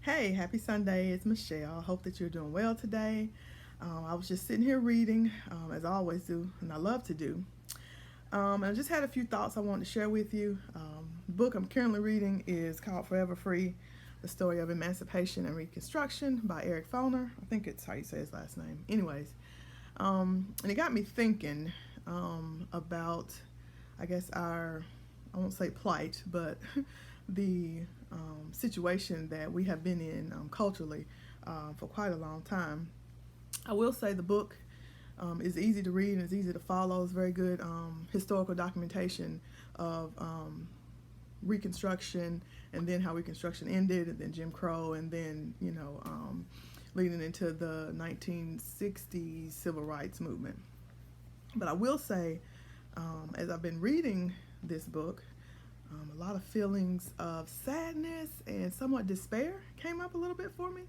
Hey, happy Sunday. It's Michelle. I hope that you're doing well today. I was just sitting here reading, as I always do, and I love to do. And I just had a few thoughts I wanted to share with you. The book I'm currently reading is called Forever Free, The Story of Emancipation and Reconstruction by Eric Foner. I think it's how you say his last name. Anyways, and it got me thinking about, I guess, I won't say plight, but the situation that we have been in culturally for quite a long time. I will say the book is easy to read and it's easy to follow. It's very good historical documentation of Reconstruction, and then how Reconstruction ended, and then Jim Crow, and then leading into the 1960s civil rights movement. But I will say, as I've been reading this book, a lot of feelings of sadness and somewhat despair came up a little bit for me.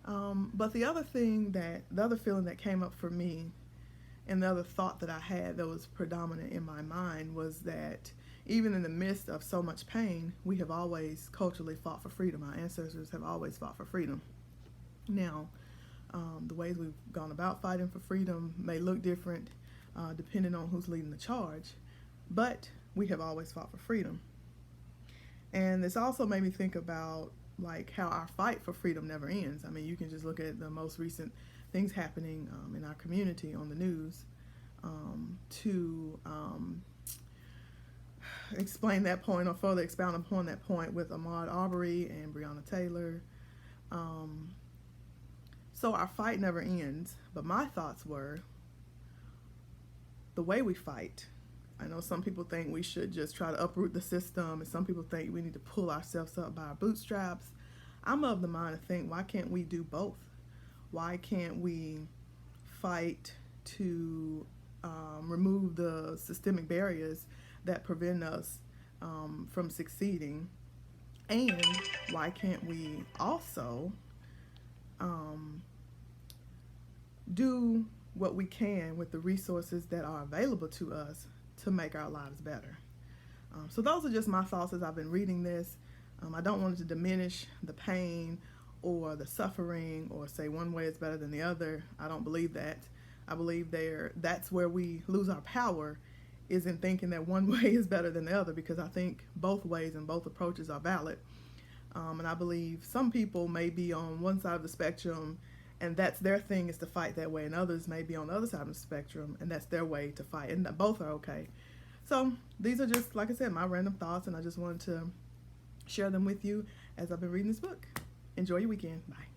But the other feeling that came up for me, and the other thought that I had that was predominant in my mind, was that even in the midst of so much pain, we have always culturally fought for freedom. Our ancestors have always fought for freedom. Now, the ways we've gone about fighting for freedom may look different depending on who's leading the charge, but we have always fought for freedom. And this also made me think about like how our fight for freedom never ends. I mean, you can just look at the most recent things happening in our community on the news to explain that point or further expound upon that point with Ahmaud Arbery and Breonna Taylor. So our fight never ends, but my thoughts were the way we fight. I know some people think we should just try to uproot the system, and some people think we need to pull ourselves up by our bootstraps. I'm of the mind to think, why can't we do both? Why can't we fight to remove the systemic barriers that prevent us from succeeding? And why can't we also do what we can with the resources that are available to us to make our lives better? So those are just my thoughts as I've been reading this. I don't want it to diminish the pain or the suffering or say one way is better than the other. I don't believe that. I believe that's where we lose our power, is in thinking that one way is better than the other, because I think both ways and both approaches are valid. And I believe some people may be on one side of the spectrum and that's their thing, is to fight that way, and others may be on the other side of the spectrum and that's their way to fight, and both are okay. So these are just, like I said, my random thoughts, and I just wanted to share them with you as I've been reading this book. Enjoy your weekend. Bye.